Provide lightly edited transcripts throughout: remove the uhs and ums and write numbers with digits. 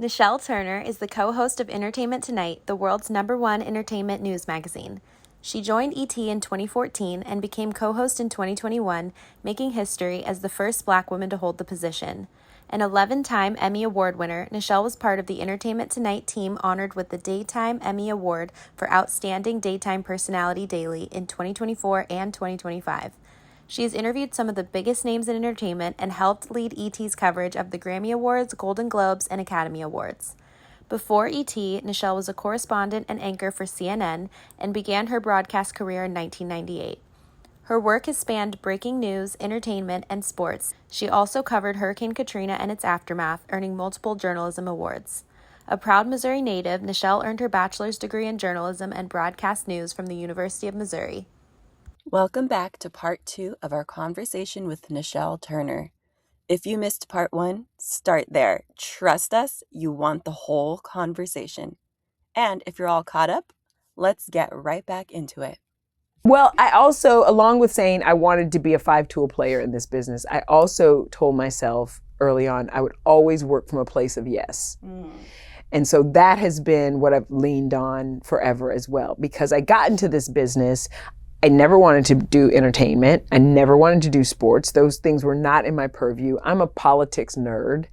Nischelle Turner is the co-host of Entertainment Tonight, the world's #1 entertainment news magazine. She joined ET in 2014 and became co-host in 2021, making history as the first Black woman to hold the position. An 11-time Emmy Award winner, Nischelle was part of the Entertainment Tonight team honored with the Daytime Emmy Award for Outstanding Daytime Personality Daily in 2024 and 2025. She has interviewed some of the biggest names in entertainment and helped lead ET's coverage of the Grammy Awards, Golden Globes, and Academy Awards. Before ET, Nischelle was a correspondent and anchor for CNN and began her broadcast career in 1998. Her work has spanned breaking news, entertainment, and sports. She also covered Hurricane Katrina and its aftermath, earning multiple journalism awards. A proud Missouri native, Nischelle earned her bachelor's degree in journalism and broadcast news from the University of Missouri. Welcome back to part 2 of our conversation with Nischelle Turner. If you missed part 1, start there. Trust us, you want the whole conversation. And if you're all caught up, let's get right back into it. Well, I also, along with saying I wanted to be a 5-tool player in this business, I also told myself early on I would always work from a place of yes. And so that has been what I've leaned on forever as well. Because I got into this business, I never wanted to do entertainment. I never wanted to do sports. Those things were not in my purview. I'm a politics nerd.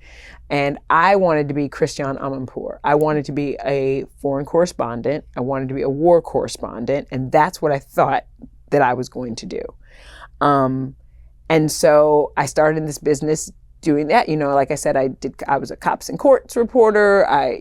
And I wanted to be Christian Amanpour. I wanted to be a foreign correspondent. I wanted to be a war correspondent. And that's what I thought that I was going to do. And so I started in this business doing that. You know, like I said, I was a cops and courts reporter. I,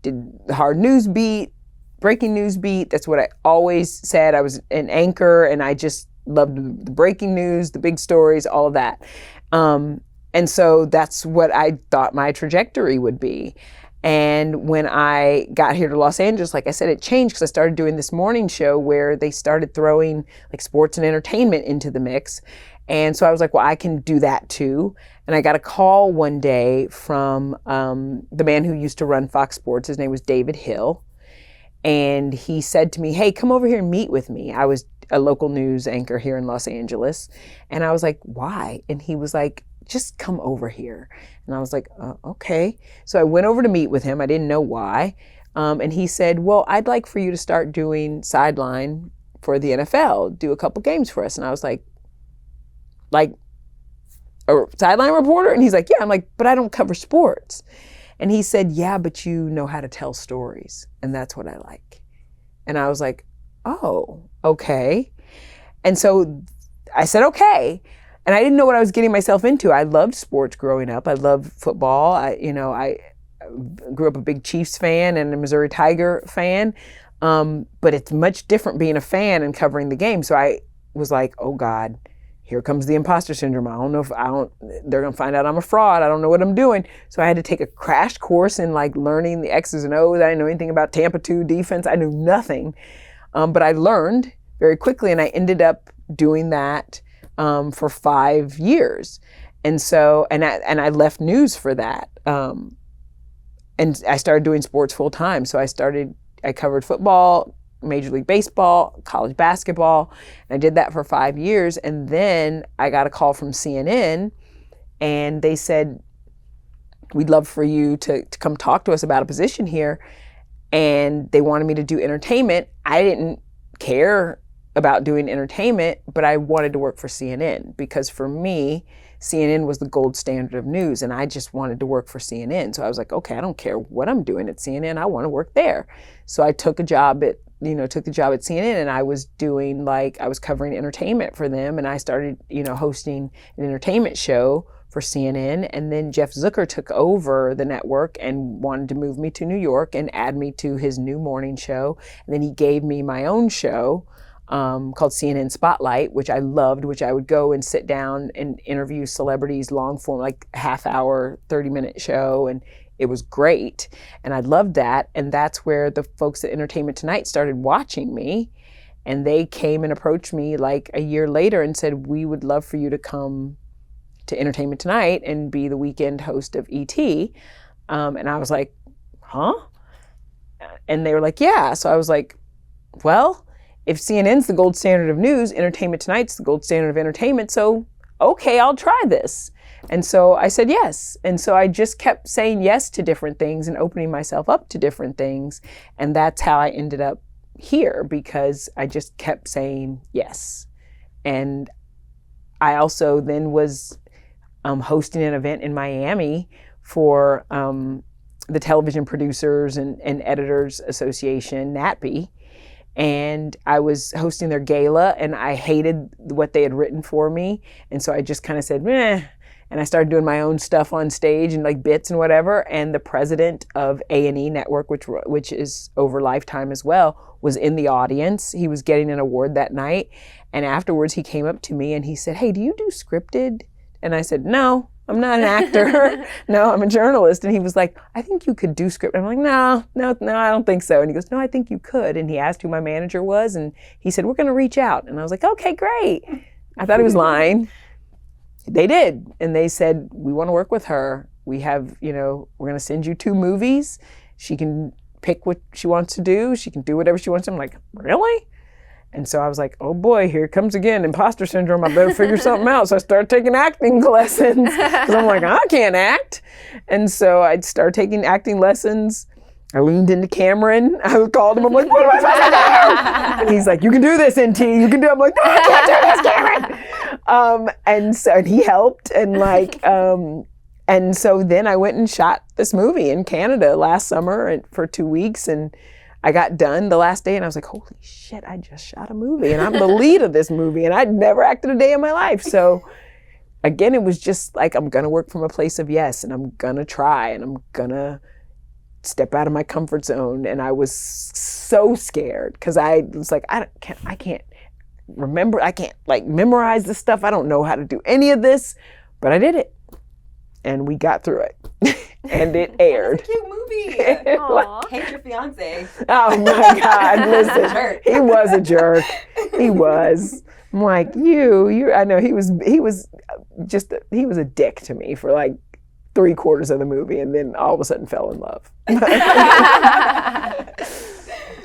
did the hard news beat, breaking news beat. That's what I always said. I was an anchor and I just loved the breaking news, the big stories, all of that. And so that's what I thought my trajectory would be. And when I got here to Los Angeles, like I said, it changed because I started doing this morning show where they started throwing like sports and entertainment into the mix. And so I was like, well, I can do that too. And I got a call one day from the man who used to run Fox Sports. His name was David Hill. And he said to me, hey, come over here and meet with me. I was a local news anchor here in Los Angeles. And I was like, why? And he was like, just come over here. And I was like, okay. So I went over to meet with him. I didn't know why. And he said, well, I'd like for you to start doing sideline for the NFL, do a couple games for us. And I was like a sideline reporter? And he's like, yeah. I'm like, but I don't cover sports. And he said, yeah, but you know how to tell stories. And that's what I like. And I was like, oh, okay. And so I said, okay. And I didn't know what I was getting myself into. I loved sports growing up. I loved football. I grew up a big Chiefs fan and a Missouri Tiger fan. But it's much different being a fan and covering the game. So I was like, oh God, here comes the imposter syndrome. They're gonna find out I'm a fraud. I don't know what I'm doing. So I had to take a crash course in like learning the X's and O's. I didn't know anything about Tampa 2 defense. I knew nothing. But I learned very quickly and I ended up doing that for 5 years. And so, and I left news for that. And I started doing sports full time. So I covered football, Major League Baseball, college basketball, and I did that for 5 years. And then I got a call from CNN and they said, we'd love for you to come talk to us about a position here. And they wanted me to do entertainment. I didn't care about doing entertainment, but I wanted to work for CNN because for me, CNN was the gold standard of news and I just wanted to work for CNN. So I was like, okay, I don't care what I'm doing at CNN. I want to work there. So I took the job at CNN and I was covering entertainment for them and I started, hosting an entertainment show for CNN. And then Jeff Zucker took over the network and wanted to move me to New York and add me to his new morning show. And then he gave me my own show called CNN Spotlight, which I loved, which I would go and sit down and interview celebrities, long form, like half hour, 30-minute show. And it was great. And I loved that. And that's where the folks at Entertainment Tonight started watching me. And they came and approached me like a year later and said, we would love for you to come to Entertainment Tonight and be the weekend host of ET. And I was like, huh? And they were like, yeah. So I was like, well, if CNN's the gold standard of news, Entertainment Tonight's the gold standard of entertainment. So, okay, I'll try this. And so I said yes. And so I just kept saying yes to different things and opening myself up to different things. And that's how I ended up here, because I just kept saying yes. And I also then was hosting an event in Miami for the Television Producers and Editors Association, NATPE. And I was hosting their gala, and I hated what they had written for me. And so I just kind of said, meh. And I started doing my own stuff on stage and like bits and whatever. And the president of A&E Network, which is over Lifetime as well, was in the audience. He was getting an award that night. And afterwards he came up to me and he said, hey, do you do scripted? And I said, no, I'm not an actor. No, I'm a journalist. And he was like, I think you could do script. I'm like, no, I don't think so. And he goes, no, I think you could. And he asked who my manager was. And he said, we're going to reach out. And I was like, okay, great. I thought he was lying. They did. And they said, we want to work with her. We have, we're going to send you 2 movies. She can pick what she wants to do. She can do whatever she wants to. I'm like, really? And so I was like, oh boy, here it comes again, imposter syndrome. I better figure something out. So I started taking acting lessons because I'm like, I can't act. And so I started taking acting lessons. I leaned into Cameron. I called him. I'm like, what am I supposed to do? And he's like, you can do this, NT. You can do it. I'm like, no, I can't do this, Cameron. And he helped. And so then I went and shot this movie in Canada last summer for 2 weeks. And I got done the last day and I was like, holy shit, I just shot a movie and I'm the lead of this movie and I'd never acted a day in my life. So again, it was just like, I'm gonna work from a place of yes, and I'm gonna try, and I'm gonna step out of my comfort zone. And I was so scared because I was like, I can't remember, I can't like memorize this stuff. I don't know how to do any of this, but I did it and we got through it. And it aired. That's a cute movie. Hate Your Fiance. Oh my God, listen, he was a jerk. He was. I'm like, I know he was a dick to me for like 3/4 of the movie, and then all of a sudden fell in love.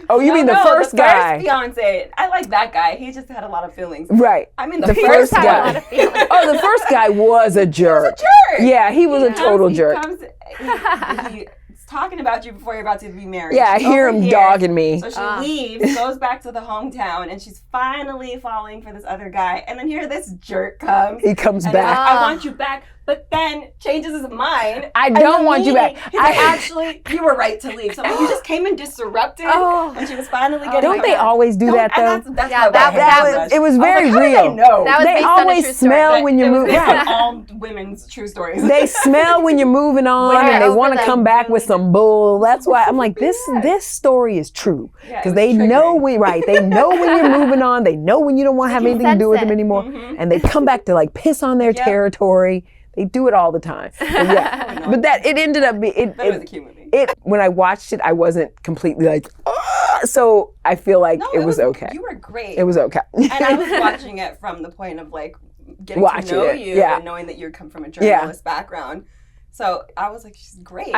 Oh, you mean the first guy? First fiance. I like that guy. He just had a lot of feelings. Right. I mean, the first guy. Had a lot of feelings. Oh, the first guy was a jerk. He was a jerk. Yeah, he was a total jerk. He's talking about you before you're about to be married. Yeah, I hear him dogging me. So she leaves, goes back to the hometown, and she's finally falling for this other guy. And then here this jerk comes. He comes and back. I want you back. But then changes his mind. I don't want you back. He's like, actually, you were right to leave. So I'm like, you just came and disrupted. And she was finally getting. Don't they always do that though? That's it was very like, real. They always smell when you're moving. Right. All women's true stories. They smell when you're moving on, and they want to come back with some bull. That's why I'm like, this story is true, because they know they know when you're moving on. They know when you don't want to have anything to do with them anymore, and they come back to like piss on their territory. They do it all the time. But that it ended up being it was a cute movie. When I watched it, I wasn't completely like, so I feel like it was okay. You were great. It was okay. And I was watching it from the point of like getting to know you and knowing that you come from a journalist background. So I was like, she's great.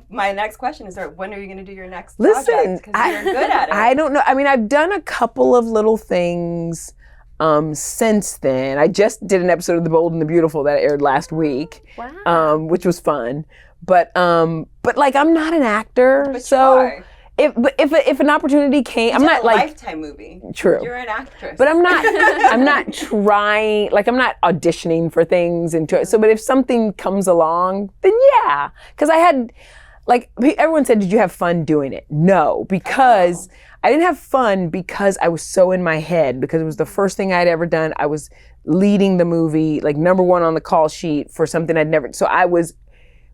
My next question is, when are you going to do your next project? Because you're good at it. I don't know. I mean, I've done a couple of little things since then. I just did an episode of The Bold and the Beautiful that aired last week, which was fun. But like, I'm not an actor, but so if an opportunity came, I'm not like Lifetime movie. True, you're an actress, but I'm not trying. Like, I'm not auditioning for things so. But if something comes along, then yeah, because I had. Like, everyone said, did you have fun doing it? No, because I didn't have fun because I was so in my head, because it was the first thing I'd ever done. I was leading the movie, like #1 on the call sheet for something I'd never, so I was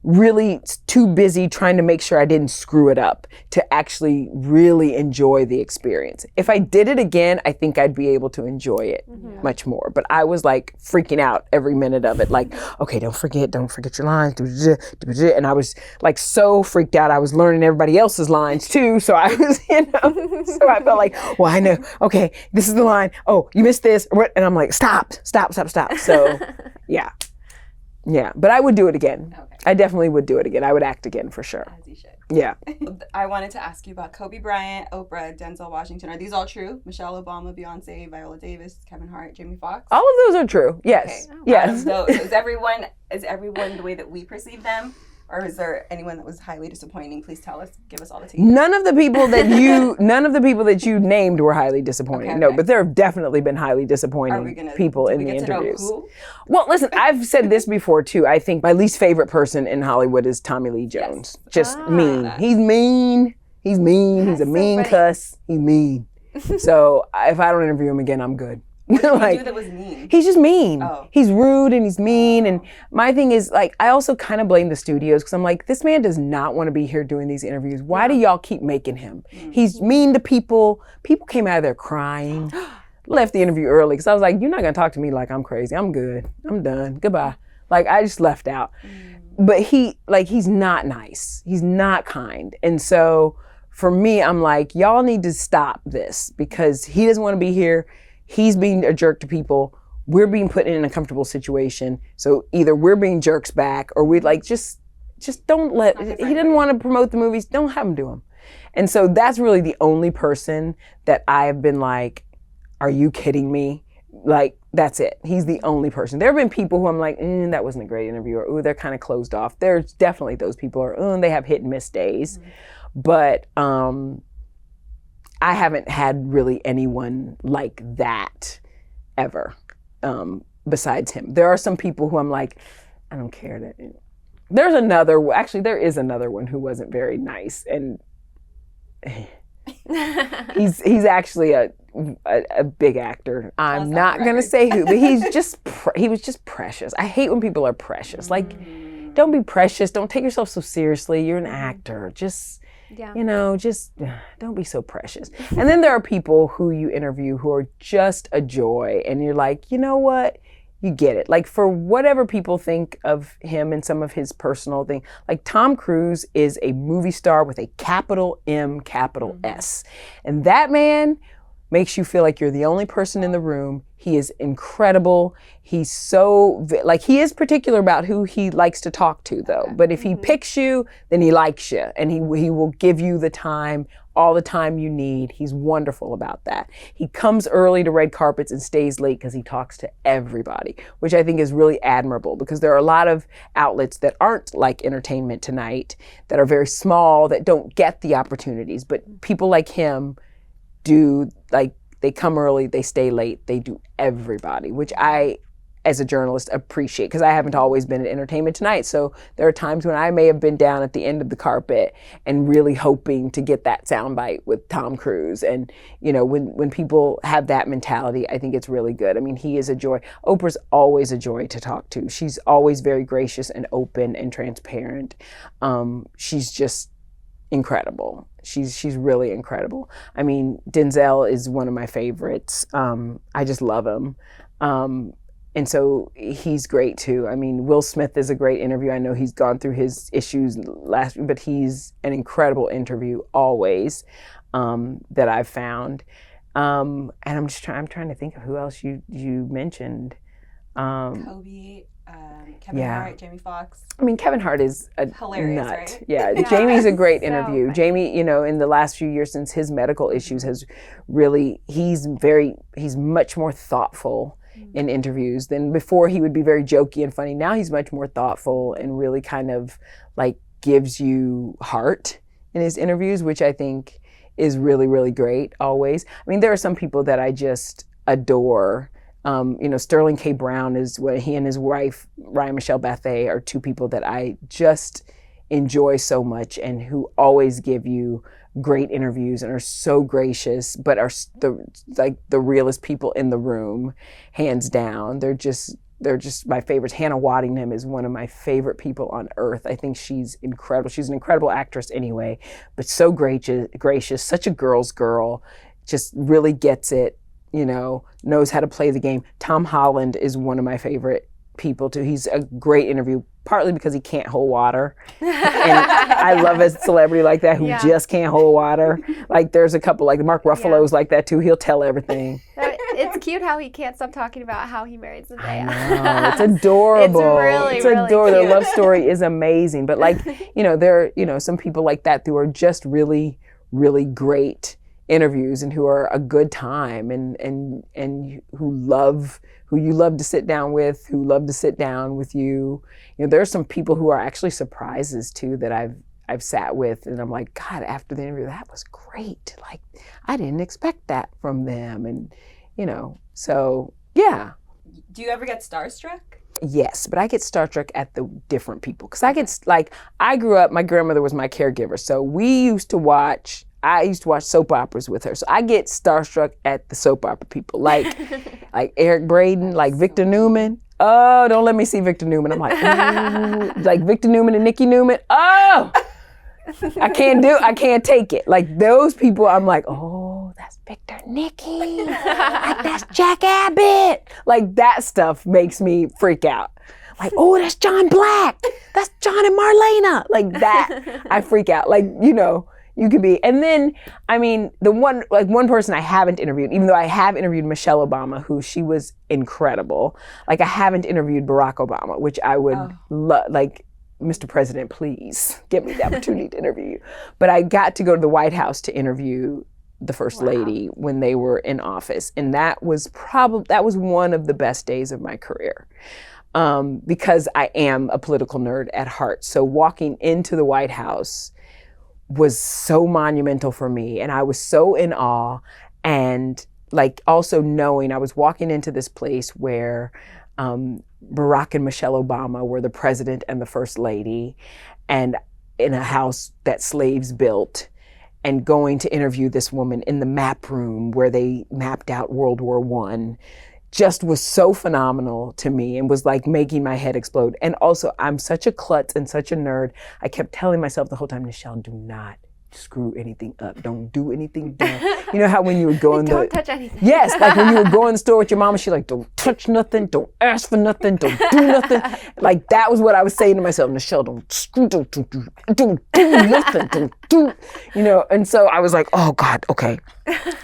really too busy trying to make sure I didn't screw it up to actually really enjoy the experience. If I did it again, I think I'd be able to enjoy it much more. But I was like freaking out every minute of it. Like, okay, don't forget your lines. And I was like so freaked out. I was learning everybody else's lines too. So I was, so I felt like, well, I know, okay, this is the line. Oh, you missed this. And I'm like, stop. So yeah. Yeah, but I would do it again. Okay. I definitely would do it again. I would act again for sure. As you should. Yeah. I wanted to ask you about Kobe Bryant, Oprah, Denzel Washington. Are these all true? Michelle Obama, Beyonce, Viola Davis, Kevin Hart, Jamie Foxx? All of those are true. Yes. Okay. Yes. So is everyone the way that we perceive them? Or is there anyone that was highly disappointing? Please tell us. Give us all the tea. None of the people that you named were highly disappointing. Okay. No, but there have definitely been highly disappointing people in the interviews. Who? Well, listen, I've said this before too. I think my least favorite person in Hollywood is Tommy Lee Jones. Yes. Just mean. He's mean. He's mean. He's a mean cuss. He's mean. So if I don't interview him again, I'm good. Like, that was mean. He's just mean. Oh. He's rude and he's mean. And my thing is, like, I also kind of blame the studios because I'm like, this man does not want to be here doing these interviews. Why do y'all keep making him? He's mean to people. People came out of there crying. Left the interview early because I was like, you're not going to talk to me like I'm crazy. I'm good. I'm done. Goodbye. Like, I just left out. But he's not nice. He's not kind. And so for me, I'm like, y'all need to stop this because he doesn't want to be here. He's being a jerk to people. We're being put in an uncomfortable situation. So either we're being jerks back or we like just don't let, he didn't want to promote the movies. Don't have him do them. And so that's really the only person that I've been like, are you kidding me? Like, that's it. He's the only person. There have been people who I'm like, that wasn't a great interview, or, ooh, they're kind of closed off. There's definitely those people, or, they have hit and miss days. But, I haven't had really anyone like that ever, besides him. There are some people who I'm like, I don't care that. There is another one who wasn't very nice, and he's actually a big actor. I'm not gonna say who, but he was just precious. I hate when people are precious. Like, don't be precious. Don't take yourself so seriously. You're an actor. Just don't be so precious. And then there are people who you interview who are just a joy. And you're like, you know what? You get it. Like, for whatever people think of him and some of his personal thing, like Tom Cruise is a movie star with a capital M, capital S. And that man makes you feel like you're the only person in the room. He is incredible. He's so, like, he is particular about who he likes to talk to, though. But if he picks you, then he likes you. And he will give you the time, all the time you need. He's wonderful about that. He comes early to red carpets and stays late because he talks to everybody, which I think is really admirable, because there are a lot of outlets that aren't like Entertainment Tonight, that are very small, that don't get the opportunities. But people like him do, like, they come early, they stay late, they do everybody, which I, as a journalist, appreciate, because I haven't always been at Entertainment Tonight. So there are times when I may have been down at the end of the carpet and really hoping to get that soundbite with Tom Cruise. And, when people have that mentality, I think it's really good. I mean, he is a joy. Oprah's always a joy to talk to. She's always very gracious and open and transparent. She's just incredible. She's really incredible. I mean, Denzel is one of my favorites. I just love him. And so he's great too. I mean, Will Smith is a great interview. I know he's gone through his issues last week, but he's an incredible interview always, that I've found. And I'm trying to think of who else you mentioned. Kobe, Kevin Hart, Jamie Foxx. I mean, Kevin Hart is a hilarious, nut. right? Yeah, Jamie's a great interview. Funny. Jamie, in the last few years since his medical issues has really, he's much more thoughtful in interviews than before. He would be very jokey and funny. Now he's much more thoughtful and really kind of like gives you heart in his interviews, which I think is really, really great always. I mean, there are some people that I just adore. Sterling K. Brown is what he and his wife, Ryan Michelle Bethay, are two people that I just enjoy so much and who always give you great interviews and are so gracious, but are the realest people in the room, hands down. They're just my favorites. Hannah Waddingham is one of my favorite people on earth. I think she's incredible. She's an incredible actress anyway, but so gracious, such a girl's girl, just really gets it. Knows how to play the game. Tom Holland is one of my favorite people too. He's a great interview, partly because he can't hold water. And I love a celebrity like that who just can't hold water. Like, there's a couple, like Mark Ruffalo's like that too. He'll tell everything. It's cute how he can't stop talking about how he married Zendaya. I know. It's adorable. It's really adorable. cute. The love story is amazing. But like, there are, some people like that who are just really, really great interviews and who are a good time and who you love to sit down with, who love to sit down with you. There are some people who are actually surprises too that I've sat with, and I'm like, God, after the interview, that was great. Like, I didn't expect that from them. And, so yeah. Do you ever get starstruck? Yes, but I get starstruck at the different people. Cause I grew up, my grandmother was my caregiver. So I used to watch soap operas with her. So I get starstruck at the soap opera people, like Eric Braeden, like Victor Newman. Oh, don't let me see Victor Newman. I'm like, ooh, like Victor Newman and Nikki Newman. Oh, I can't take it. Like those people, I'm like, oh, that's Victor Nikki. Like that's Jack Abbott. Like that stuff makes me freak out. Like, oh, that's John Black. That's John and Marlena. Like that, I freak out. Like, you could be. And then, the one person I haven't interviewed, even though I have interviewed Michelle Obama, who she was incredible. Like I haven't interviewed Barack Obama, which I would love, like, Mr. President, please get me the opportunity to interview you. But I got to go to the White House to interview the First Lady when they were in office. And that was one of the best days of my career. Because I am a political nerd at heart. So walking into the White House was so monumental for me. And I was so in awe. And like also knowing I was walking into this place where Barack and Michelle Obama were the president and the first lady, and in a house that slaves built, and going to interview this woman in the map room where they mapped out World War I, just was so phenomenal to me and was like making my head explode. And also, I'm such a klutz and such a nerd. I kept telling myself the whole time, Nischelle, do not screw anything up. Don't do anything dumb. You know how when you would go in Don't touch anything. Yes, like when you would go in the store with your mama, she's like, don't touch nothing, don't ask for nothing, don't do nothing. Like that was what I was saying to myself, Nischelle, don't do nothing, don't do, and so I was like, oh God, okay.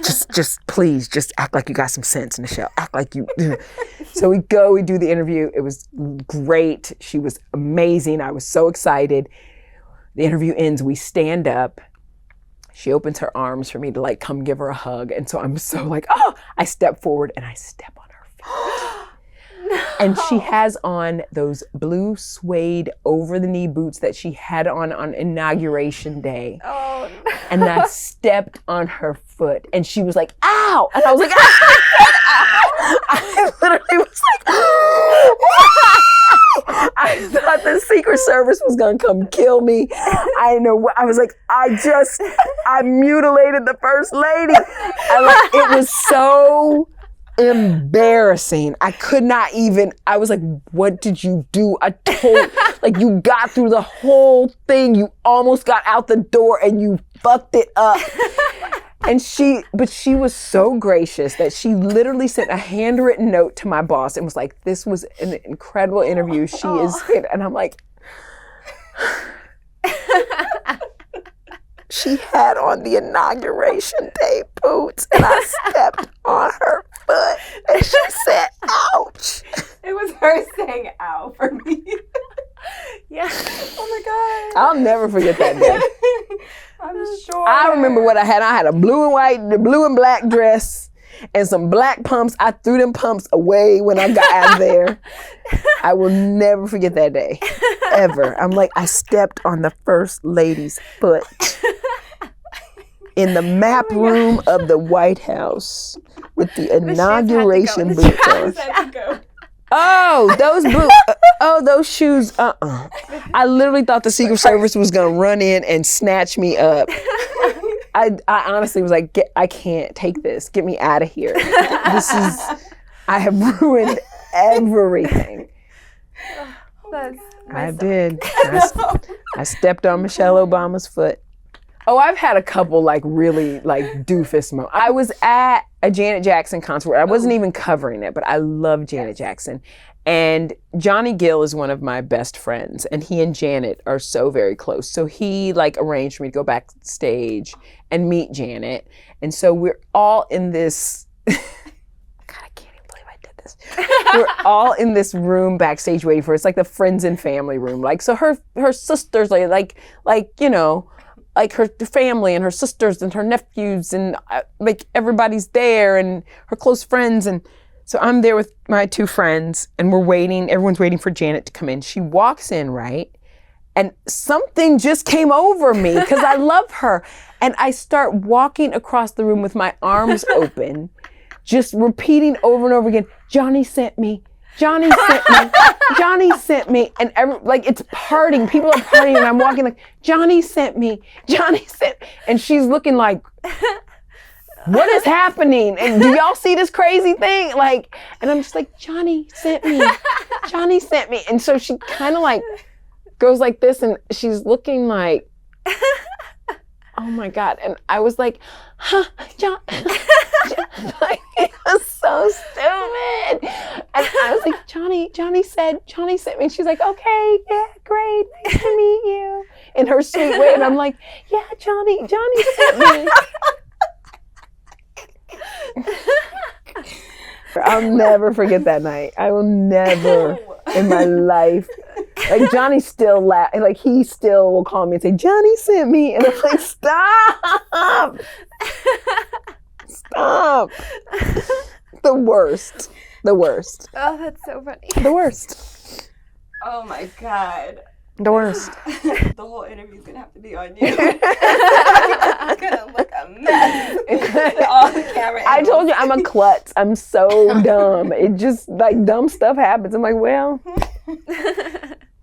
Just please, just act like you got some sense, Nischelle. Act like you. So we do the interview. It was great. She was amazing. I was so excited. The interview ends, we stand up. She opens her arms for me to like come give her a hug. And so I'm so like, oh, I step forward and I step on her foot. No. And she has on those blue suede over the knee boots that she had on inauguration day. Oh, no. And I stepped on her foot and she was like, ow. And I was like, ow. I literally was like, I thought the Secret Service was gonna come kill me. I know. I was like, I mutilated the First Lady. It was so embarrassing. I could not even. I was like, what did you do? You got through the whole thing. You almost got out the door and you fucked it up. And she was so gracious that she literally sent a handwritten note to my boss and was like, this was an incredible interview. She is, and I'm like, she had on the inauguration day boots and I stepped on her foot and she said, ouch. It was her saying ow for me. Yeah. Oh my God. I'll never forget that day. I'm sure. I remember what I had. I had a blue and black dress and some black pumps. I threw them pumps away when I got out of there. I will never forget that day, ever. I'm like, I stepped on the First Lady's foot in the map room of the White House with the inauguration boots on. Oh, those boots. Those shoes. I literally thought the Secret Service was going to run in and snatch me up. I honestly was like, I can't take this. Get me out of here. I have ruined everything. I did. I stepped on Michelle Obama's foot. Oh, I've had a couple really doofus moments. I was at a Janet Jackson concert where I wasn't even covering it, but I love Janet Jackson. And Johnny Gill is one of my best friends, and he and Janet are so very close. So he arranged for me to go backstage and meet Janet. And so we're all in this Yes. We're all in this room backstage waiting for her. It's like the friends and family room. Like, so her sisters, like, you know, like her family and her sisters and her nephews and like everybody's there and her close friends. And so I'm there with my two friends and we're waiting. Everyone's waiting for Janet to come in. She walks in, right? And something just came over me because I love her. And I start walking across the room with my arms open, just repeating over and over again, Johnny sent me, Johnny sent me, Johnny sent me. And like it's partying, people are partying and I'm walking like, Johnny sent me, Johnny sent. And she's looking like, what is happening? And do y'all see this crazy thing? Like, and I'm just like, Johnny sent me, Johnny sent me. And so she kind of like goes like this and she's looking like, oh my God. And I was like, huh, John. Like, it was so stupid. And I was like, Johnny sent me. And she's like, okay, yeah, great. Nice to meet you. In her sweet way. And I'm like, yeah, Johnny sent me. I'll never forget that night. I will never in my life. Like Johnny still like he still will call me and say, Johnny sent me. And I'm like, stop. Stop. The worst. Oh, that's so funny. The worst. Oh my God. The worst. The whole interview's gonna have to be on you. I'm gonna look a mess. All the camera angles. I told you I'm a klutz. I'm so dumb. It just like dumb stuff happens. I'm like, well,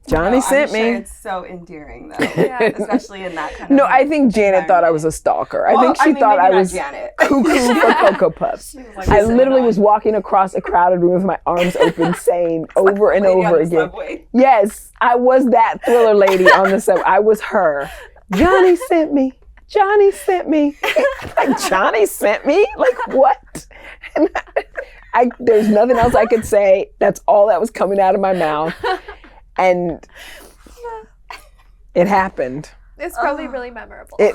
Johnny sent me. Sure it's so endearing though. Yeah. Especially in that kind of No, I think Janet thought I was a stalker. I think she thought I was cuckoo for Cocoa Puffs. Like, I literally was walking across a crowded room with my arms open saying over and over again. Subway. Yes, I was that Thriller lady on the subway. I was her. Johnny sent me. Johnny sent me. Like, Johnny sent me? Like, what? And there's nothing else I could say. That's all that was coming out of my mouth. And it happened. It's probably really memorable. It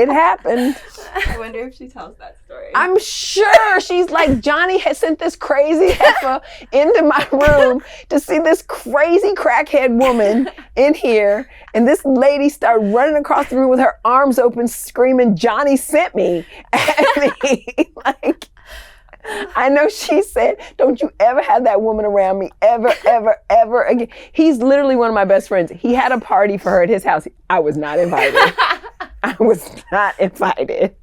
happened. I wonder if she tells that story. I'm sure she's like, Johnny has sent this crazy heifer into my room to see this crazy crackhead woman in here. And this lady started running across the room with her arms open, screaming, Johnny sent me at me. Like, I know she said, don't you ever have that woman around me, ever, ever, ever again. He's literally one of my best friends. He had a party for her at his house. I was not invited. I was not invited.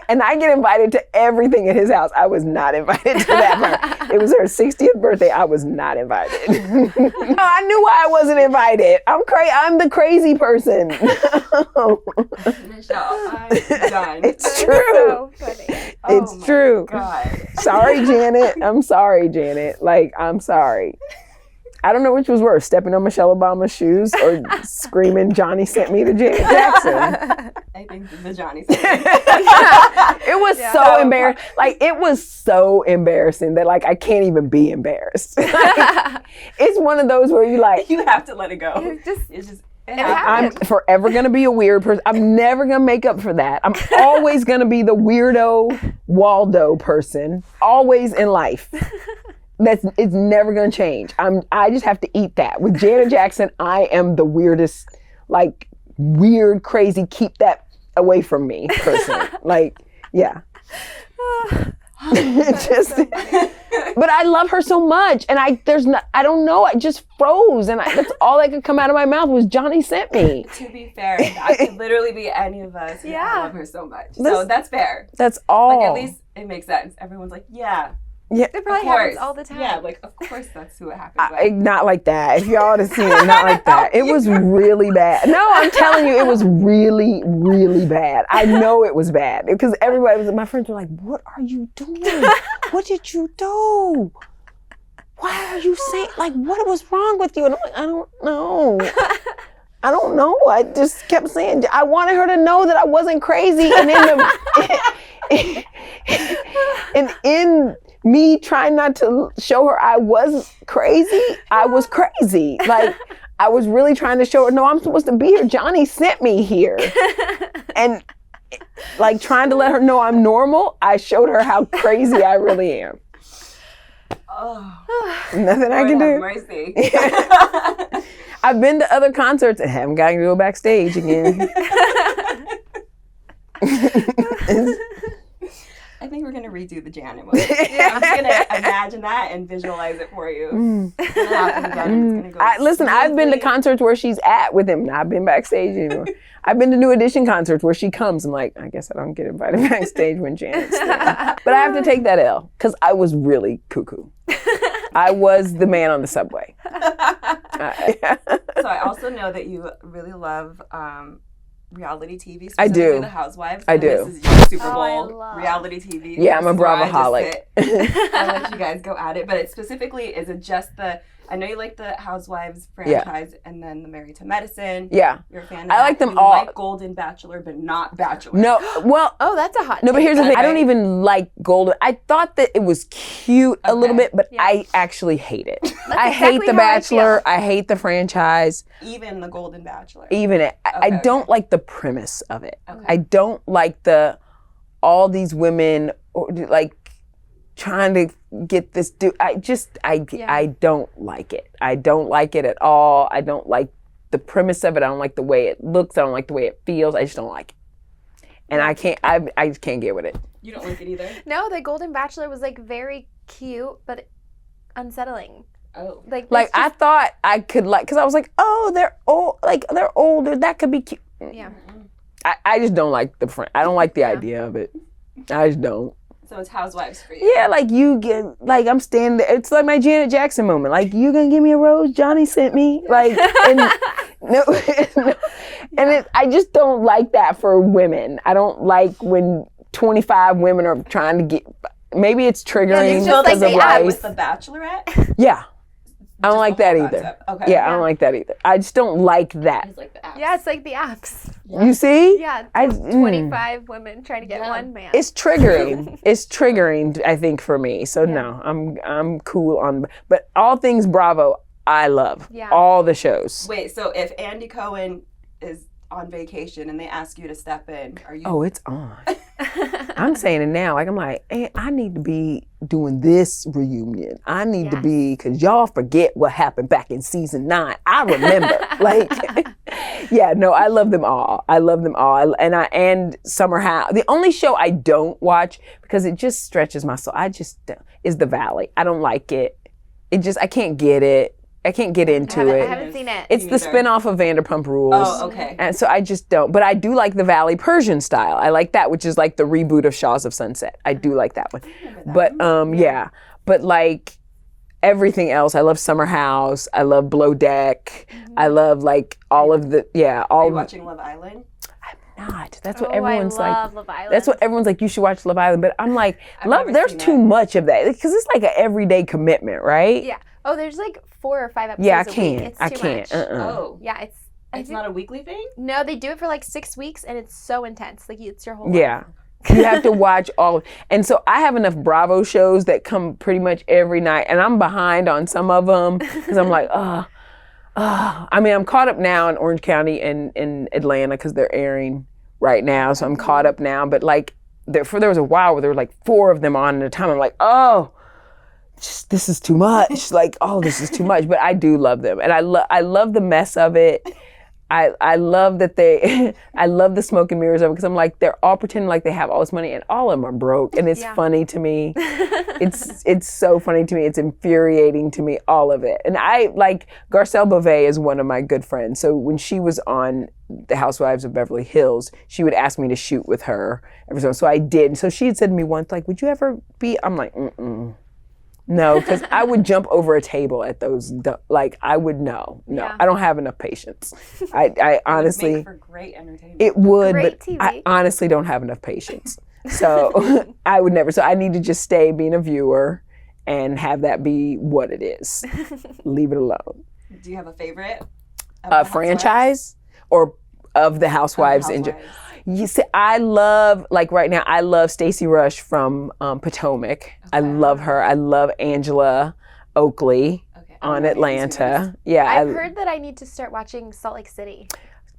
And I get invited to everything at his house. I was not invited to that party. It was her 60th birthday. I was not invited. No, I knew why I wasn't invited. I'm the crazy person. Nischelle, I'm done. It's true. So funny. It's true. God. Sorry, Janet. I'm sorry, Janet. Like, I'm sorry. I don't know which was worse, stepping on Michelle Obama's shoes or screaming, Johnny sent me to Janet Jackson. I think the Johnny sent me. It was so embarrassing. Like, it was so embarrassing that, like, I can't even be embarrassed. Like, it's one of those where you like, You have to let it go. It I'm forever going to be a weird person. I'm never going to make up for that. I'm always going to be the weirdo Waldo person, always in life. It's never gonna change. I just have to eat that. With Janet Jackson, I am the weirdest, like weird, crazy, keep that away from me person. Like, yeah. Just, but I love her so much, and I don't know. I just froze, and that's all that could come out of my mouth was Johnny sent me. To be fair, that could literally be any of us. Yeah. I love her so much. So that's fair. That's all. Like, at least it makes sense. Everyone's like, yeah. Yeah, It probably happens all the time. Yeah, like, of course that's who it happens with. not like that. If y'all would have seen it, not like that. It was really bad. No, I'm telling you, it was really, really bad. I know it was bad because my friends were like, what are you doing? What did you do? Why are you saying, like, what was wrong with you? And I'm like, I don't know. I don't know. I just kept saying, I wanted her to know that I wasn't crazy. And in me trying not to show her I was crazy, I was crazy. Like, I was really trying to show her, no, I'm supposed to be here. Johnny sent me here. And like trying to let her know I'm normal, I showed her how crazy I really am. Oh, Nothing I can do. Mercy. I've been to other concerts and haven't gotten to go backstage again. I think we're gonna redo the Janet one. I'm just gonna imagine that and visualize it for you. It's gonna happen again. It's gonna go Listen, I've been to smoothly. concerts where she's at with him, and I've been backstage anymore. I've been to New Edition concerts where she comes. I'm like, I guess I don't get invited backstage when Janet's there. But I have to take that L because I was really cuckoo. I was the man on the subway. So I also know that you really love reality TV, I specifically do. The Housewives. I and do. This is your Super Oh, I Bowl love- reality TV. Yeah, I'm a This is where I just Bravoholic. sit and let you guys go at it. But it specifically, is it just the, I know you like the Housewives franchise and then the Married to Medicine. Yeah. You're a fan of I that. like them You all. like Golden Bachelor, but not Bachelor. No, well, Oh, that's a hot no, but take. here's the thing. I Okay. don't even like Golden. I thought that it was cute a little Okay. bit, but Yeah. I actually hate it. I exactly hate The how I Bachelor. feel. I hate the franchise. Even the Golden Bachelor. Even it. I Okay, don't like the premise of it. Okay. I don't like all these women like trying to get this dude. I don't like it. I don't like it at all. I don't like the premise of it. I don't like the way it looks. I don't like the way it feels. I just don't like it. And I just can't get with it. You don't like it either? No, the Golden Bachelor was like very cute, but unsettling. Oh. Like it's I just- thought I could because I was like, oh, they're old, like they're older. That could be cute. Yeah. I just don't like I don't like the Yeah. idea of it. I just don't. So it's Housewives for you. Yeah, like you get, like I'm standing there. It's like my Janet Jackson moment. Like, you gonna give me a rose? Johnny sent me. Like, and no, no. And I just don't like that for women. I don't like when 25 women are trying to get. Maybe it's triggering it's just because like of the ad With life. The Bachelorette? Yeah, I don't Just like the that whole either. concept. Okay. Yeah, I don't like that either. I just don't like that. It's like the apps. Yeah, it's like the apps. You see? Yeah, I- 25 women trying to get Yeah. one man. It's triggering. It's triggering, I think, for me. So no, I'm cool on. But all things Bravo, I love. Yeah. All the shows. Wait, so if Andy Cohen is on vacation and they ask you to step in, are you? Oh, it's on. I'm saying it now. Like, I'm like, hey, I need to be doing this reunion. I need to Yes. be, because y'all forget what happened back in season 9. I remember. Like, yeah, no, I love them all. I love them all. And Summer House. The only show I don't watch, because it just stretches my soul, is The Valley. I don't like it. I can't get it. I can't get into I it. haven't seen it. It's the spinoff of Vanderpump Rules. Oh, okay. And so I just don't. But I do like the Valley Persian style. I like that, which is like the reboot of Shaws of Sunset. I do like that one. But yeah. But like everything else, I love Summer House. I love Below Deck. I love like all of the Are all you of watching Love Island? not. That's what Oh, everyone's I like. love Love Island. That's what everyone's like, you should watch Love Island. But I'm like, never there's seen too it. much of that. Because it's like an everyday commitment, right? Yeah. Oh, there's like 4 or 5 episodes Yeah, I a week. can't. It's I too can't. much. Oh. Yeah, It's think- not a weekly thing? No, they do it for like 6 weeks, and it's so intense. Like it's your whole Yeah. You have to watch all. And so I have enough Bravo shows that come pretty much every night. And I'm behind on some of them because I'm like, I mean, I'm caught up now in Orange County and in Atlanta because they're airing right now. So I'm caught up now. But like, there was a while where there were like 4 of them on at a time. I'm like, this is too much. Like, this is too much. But I do love them. And I love the mess of it. I love that I love the smoke and mirrors of it because I'm like, they're all pretending like they have all this money and all of them are broke. And it's funny to me. It's so funny to me. It's infuriating to me, all of it. And I like, Garcelle Beauvais is one of my good friends. So when she was on The Housewives of Beverly Hills, she would ask me to shoot with her every so I did. So she had said to me once, like, would you ever be, I'm like, no, because I would jump over a table at those. Like, I would no. Yeah. I don't have enough patience. I honestly, Make for great entertainment. it would, Great but TV. I honestly don't have enough patience. So I would never. So I need to just stay being a viewer and have that be what it is. Leave it alone. Do you have a favorite? of the Housewives? Franchise or of the Housewives in Housewives. You see, I love, like right now, I love Stacey Rush from Potomac. I love her. I love Angela Oakley Okay. on I know Atlanta. these Yeah, I've heard that I need to start watching Salt Lake City.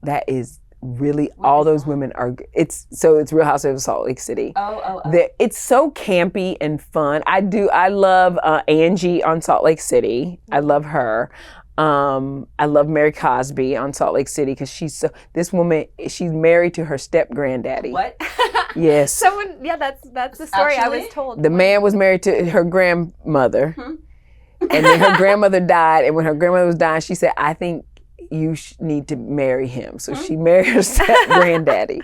that is really all those women are. It's Real Housewives of Salt Lake City. Oh. It's so campy and fun. I love Angie on Salt Lake City. I love her. I love Mary Cosby on Salt Lake City because this woman, she's married to her step granddaddy. What? Yes. That's the story I was told. The man was married to her grandmother, and then her grandmother died. And when her grandmother was dying, she said, "I think you need to marry him." So she married her step granddaddy.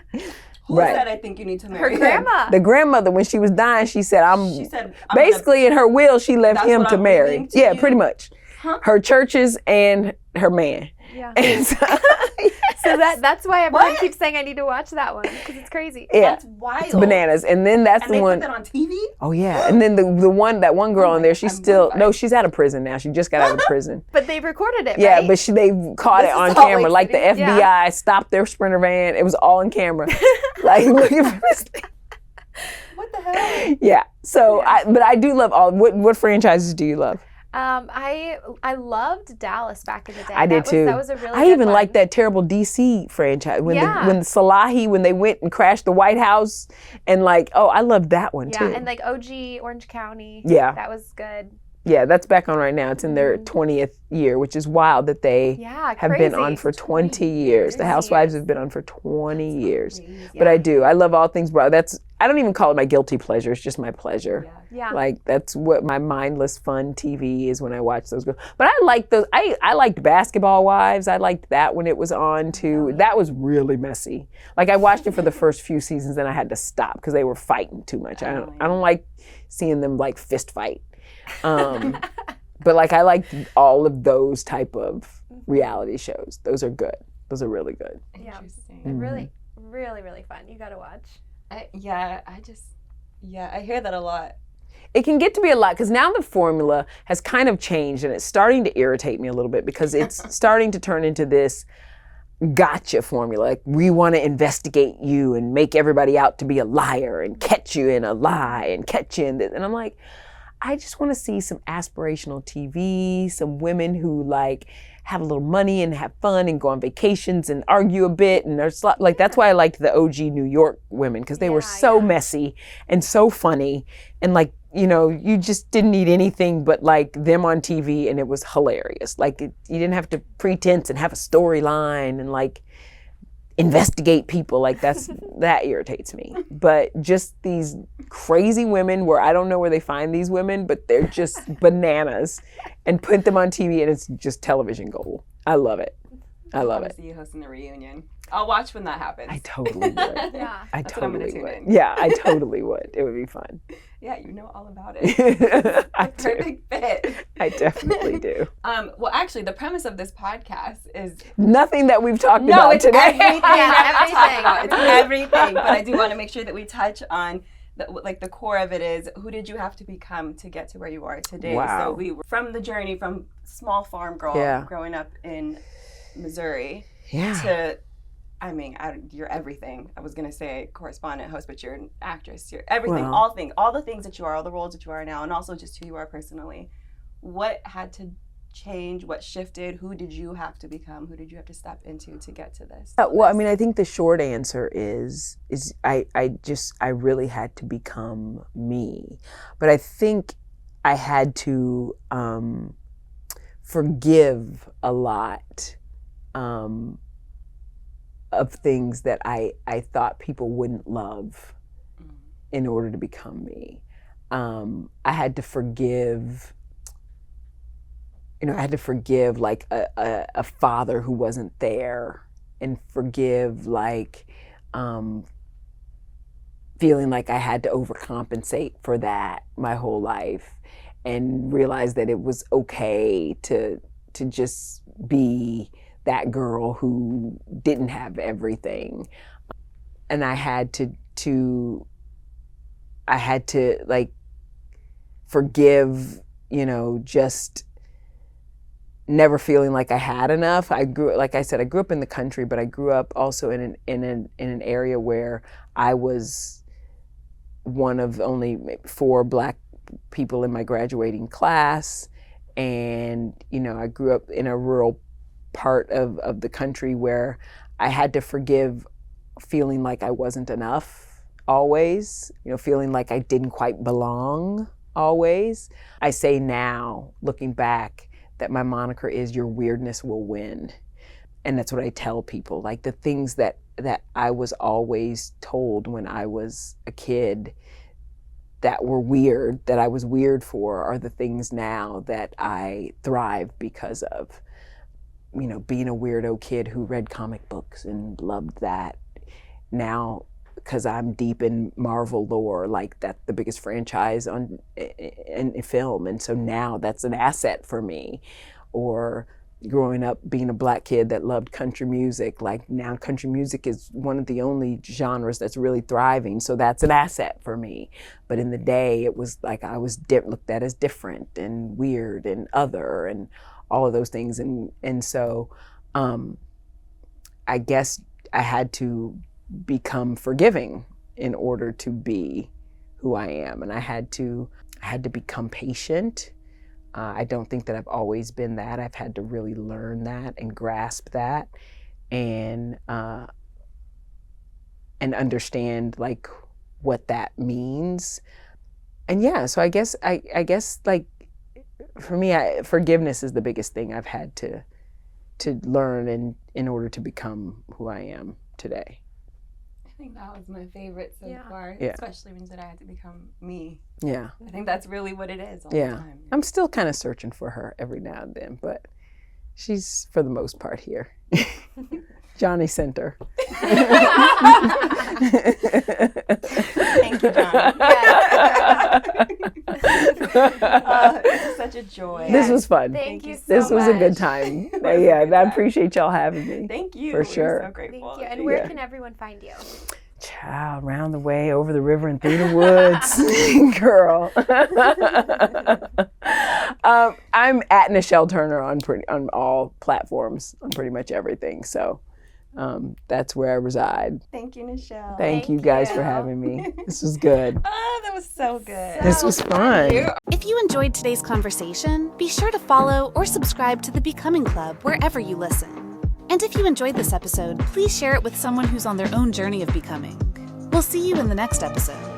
Who said, "I think you need to marry her grandma"? The grandmother, when she was dying, she said, She said, basically in her will, she left him to marry. Yeah, you? pretty much. Huh? Her churches and her man. Yeah. And so that's why everyone keeps saying I need to watch that one because it's crazy. Yeah, that's wild. It's bananas. And then that's the one. They put that on TV? Oh yeah. And then that one girl on there, she's out of prison now. She just got out of prison. But they recorded it. Yeah, right? but they caught it on camera. Like the FBI stopped their Sprinter van. It was all on camera. Like looking for this thing. What the hell? Yeah. So but I do love all. What franchises do you love? I loved Dallas back in the day. I did too. That was a really I good even one. liked that terrible DC franchise when Yeah. when Salahi, when they went and crashed the White House, and I loved that one too. Yeah, and like OG Orange County. Yeah. That was good. Yeah, that's back on right now. It's in their 20th year, which is wild that they have been on for 20 years. The Housewives have been on for 20 years. But I love all things bro. I don't even call it my guilty pleasure. It's just my pleasure. Yeah. Like that's what my mindless fun TV is when I watch those girls. But I like those. I liked Basketball Wives. I liked that when it was on too. That was really messy. Like I watched it for the first few seasons, then I had to stop because they were fighting too much. I don't like seeing them like fist fight. But like I like all of those type of reality shows. Those are good. Those are really good. Interesting. Really, really, really fun. You gotta watch. I hear that a lot. It can get to be a lot because now the formula has kind of changed and it's starting to irritate me a little bit because it's starting to turn into this gotcha formula. Like we want to investigate you and make everybody out to be a liar and catch you in a lie and catch you in this. And I'm like, I just want to see some aspirational TV, some women who like have a little money and have fun and go on vacations and argue a bit. And there's like, that's why I liked the OG New York women because they were so messy and so funny. And like, you just didn't need anything but like them on TV and it was hilarious. Like you didn't have to pretense and have a storyline and like investigate people. Like that irritates me. But just these crazy women where I don't know where they find these women, but they're just bananas and put them on TV and it's just television gold. I love it. I love it. See you hosting the reunion. I'll watch when that happens. I totally would. Yeah. I That's what I'm gonna totally tune would. in. Yeah, I totally would. It would be fun. Yeah, you know all about it. I do. Perfect fit. I definitely do. Well, actually, the premise of this podcast is Nothing that we've talked about it's today. everything that we talk everything. about. It's everything. But I do want to make sure that we touch on the core of it is who did you have to become to get to where you are today? Wow. So we were from the journey from small farm girl growing up in Missouri to you're everything. I was gonna say correspondent, host, but you're an actress. You're everything, all the things that you are, all the roles that you are now, and also just who you are personally. What had to change? What shifted? Who did you have to become? Who did you have to step into to get to this? Well, I mean, I think the short answer is I really had to become me, but I think I had to forgive a lot. Of things that I thought people wouldn't love in order to become me. I had to forgive, like a father who wasn't there and forgive like feeling like I had to overcompensate for that my whole life and realize that it was okay to just be that girl who didn't have everything. And I had to like forgive, just never feeling like I had enough. Like I said, I grew up in the country, but I grew up also in an area where I was one of only 4 Black people in my graduating class. And, I grew up in a rural part of the country where I had to forgive feeling like I wasn't enough always, feeling like I didn't quite belong always. I say now, looking back, that my moniker is "Your weirdness will win." And that's what I tell people, like the things that I was always told when I was a kid that were weird, that I was weird for, are the things now that I thrive because of. Being a weirdo kid who read comic books and loved that. Now, because I'm deep in Marvel lore, like that's the biggest franchise in film. And so now that's an asset for me. Or growing up being a Black kid that loved country music, like now country music is one of the only genres that's really thriving. So that's an asset for me. But in the day, it was like I was looked at as different and weird and other and all of those things. And so I guess I had to become forgiving in order to be who I am. And I had to become patient. I don't think that I've always been that. I've had to really learn that and grasp that and understand like what that means. And yeah, so I guess like for me, forgiveness is the biggest thing I've had to learn in order to become who I am today. I think that was my favorite so far, especially when you said I had to become me. Yeah. I think that's really what it is all the time. I'm still kind of searching for her every now and then, but she's, for the most part, here. Johnny sent her. Thank you, Johnny. This is such a joy. This was fun. Thank you so This was much. a good time. I appreciate y'all having me. Thank you. For sure. We're so grateful. Thank you. And where can everyone find you? Child, round the way, over the river, and through the woods. Girl. I'm at Nischelle Turner on all platforms, on pretty much everything. So that's where I reside. Thank you, Nischelle. Thank you guys for having me. This was good. Oh, that was so good. This was fun. If you enjoyed today's conversation, be sure to follow or subscribe to the Becoming Club wherever you listen. And if you enjoyed this episode, please share it with someone who's on their own journey of becoming. We'll see you in the next episode.